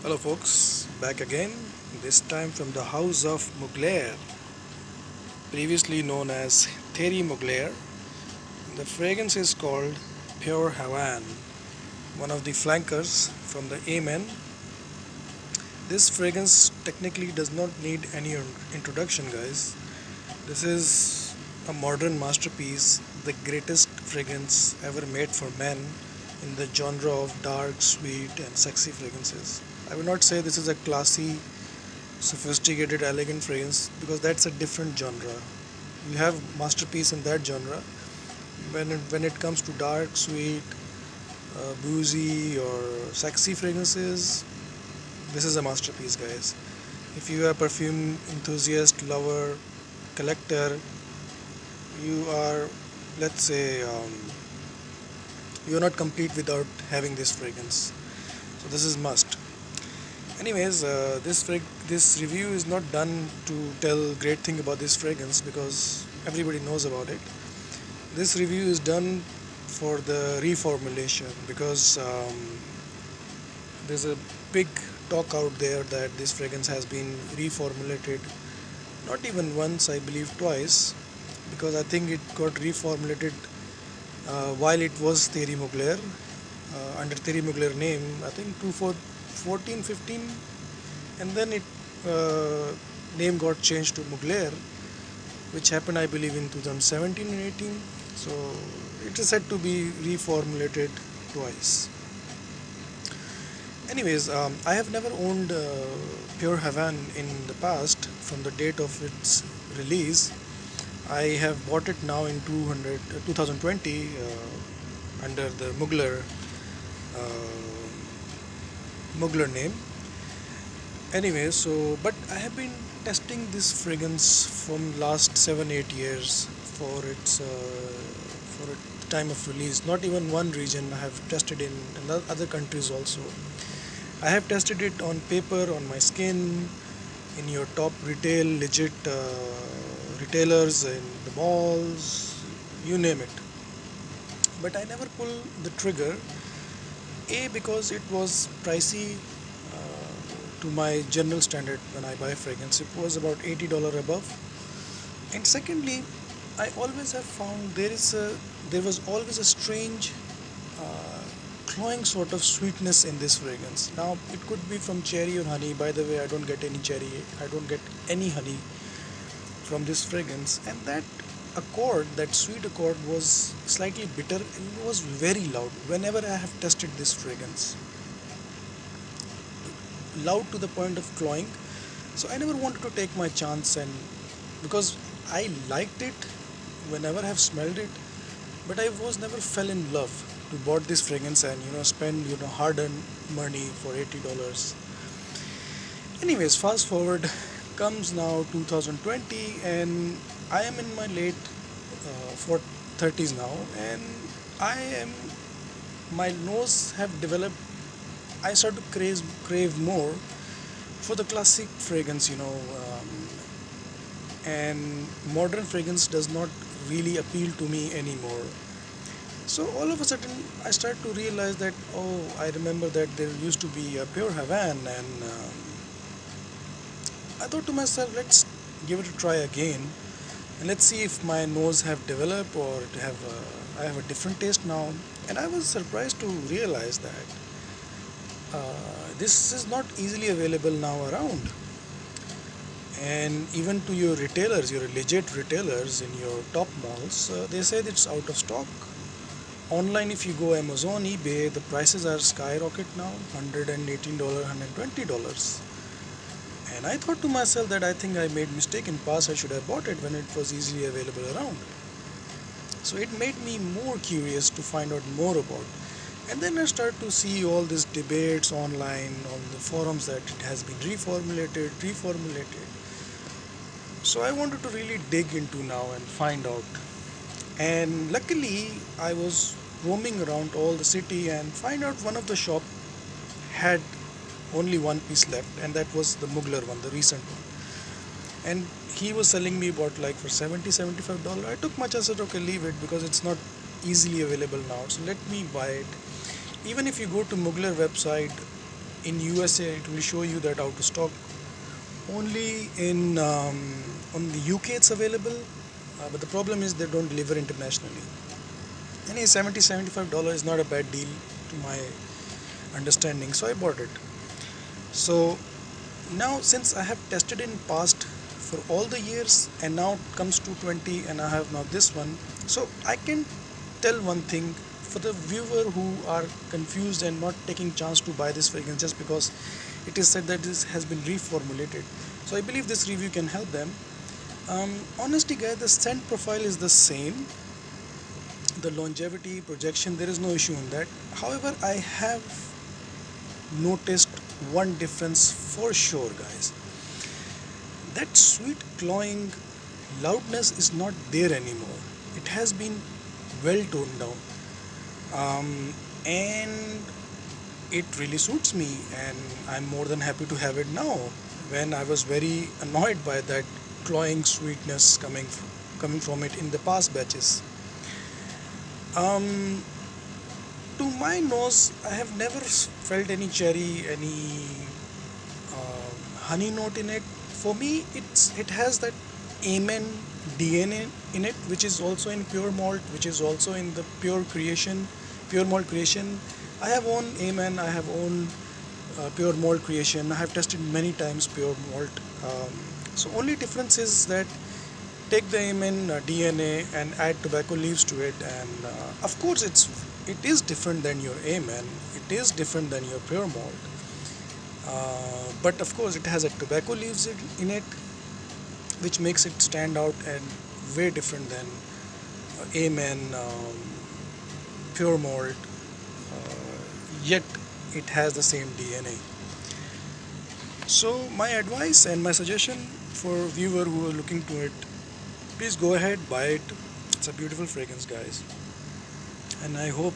Hello folks, back again, this time from the house of Mugler, previously known as Thierry Mugler. The fragrance is called Pure Havan, one of the flankers from the Amen. This fragrance technically does not need any introduction, guys. This is a modern masterpiece, the greatest fragrance ever made for men in the genre of dark, sweet, and sexy fragrances. I would not say this is a classy sophisticated, elegant fragrance because that's a different genre. You have masterpiece in that genre. When it comes to dark, sweet, boozy, or sexy fragrances, this is a masterpiece, guys. If you are a perfume enthusiast, lover, collector, you are, let's say, you're not complete without having this fragrance. So this is must. Anyways, this review is not done to tell great thing about this fragrance because everybody knows about it. This review is done for the reformulation because there's a big talk out there that this fragrance has been reformulated. Not even once, I believe twice, because I think it got reformulated while it was Thierry Mugler under Thierry Mugler name. I think 2014, 15, and then it name got changed to Mugler, which happened I believe in 2017 and 18. So it is said to be reformulated twice. Anyways, I have never owned Pure Havan in the past from the date of its release. I have bought it now in 2020 under the Mugler name. Anyway, so but I have been testing this fragrance from last 7 8 years for its time of release. Not even one region. I have tested in other countries also. I have tested it on paper, on my skin, in your top retail legit retailers, in the malls, you name it. But I never pull the trigger. A, because it was pricey to my general standard when I buy fragrance. It was about $80 above. And secondly, I always have found there was always a strange uh, cloying sort of sweetness in this fragrance. Now it could be from cherry or honey. By the way, I don't get any cherry. I don't get any honey from this fragrance. And that sweet accord was slightly bitter and it was very loud. Whenever I have tested this fragrance, loud to the point of cloying. So I never wanted to take my chance, and because I liked it whenever I have smelled it, but I was never fell in love to bought this fragrance and spend hard-earned money for $80. Anyways, fast forward comes now 2020, and I am in my late 30s now, and I am my nose have developed. I start to crave more for the classic fragrance, and modern fragrance does not really appeal to me anymore. So all of a sudden, I start to realize that I remember that there used to be a Pure Havan, and I thought to myself, let's give it a try again, and let's see if my nose have developed or I have a different taste now. And I was surprised to realize that this is not easily available now around. And even to your retailers, your legit retailers in your top malls, they said it's out of stock. Online, if you go Amazon, eBay, the prices are skyrocket now, $118, $120. And I thought to myself that I think I made mistake in past. I should have bought it when it was easily available around. So it made me more curious to find out more about. And then I started to see all these debates online on the forums that it has been reformulated. So I wanted to really dig into now and find out. And luckily, I was roaming around all the city and find out one of the shop had only one piece left, and that was the Mugler one, the recent one. And he was selling me about like for 70 $75. I took much. I said, okay, leave it because it's not easily available now. So let me buy it. Even if you go to Mugler website, in USA it will show you that out of stock. Only in on the UK it's available, but the problem is they don't deliver internationally. Any 70-75 dollars is not a bad deal to my understanding, so I bought it. So now since I have tested in past for all the years and now it comes to 20 and I have now this one, so I can tell one thing for the viewer who are confused and not taking chance to buy this fragrance just because it is said that this has been reformulated. So I believe this review can help them. Honestly guys, the scent profile is the same, the longevity projection, there is no issue in that. However, I have noticed one difference for sure guys. That sweet clawing loudness is not there anymore. It has been well toned down, and it really suits me, and I'm more than happy to have it now when I was very annoyed by that cloying sweetness coming from it in the past batches. um, to my nose I have never felt any cherry, any honey note in it. For me, it has that Amen DNA in it, which is also in pure malt, which is also in the pure malt creation. I have owned Amen, I have owned pure malt creation. I have tested many times pure malt. Um, so only difference is that take the Amen DNA and add tobacco leaves to it, and of course it is different than your Amen. It is different than your pure malt. But of course, it has a tobacco leaves in it, which makes it stand out and way different than Amen pure malt. Yet it has the same DNA. So my advice and my suggestion for viewer who are looking to it, please go ahead, buy it. It's a beautiful fragrance, guys, and I hope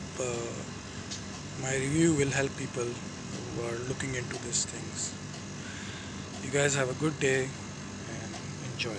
my review will help people who are looking into these things. You guys have a good day and enjoy.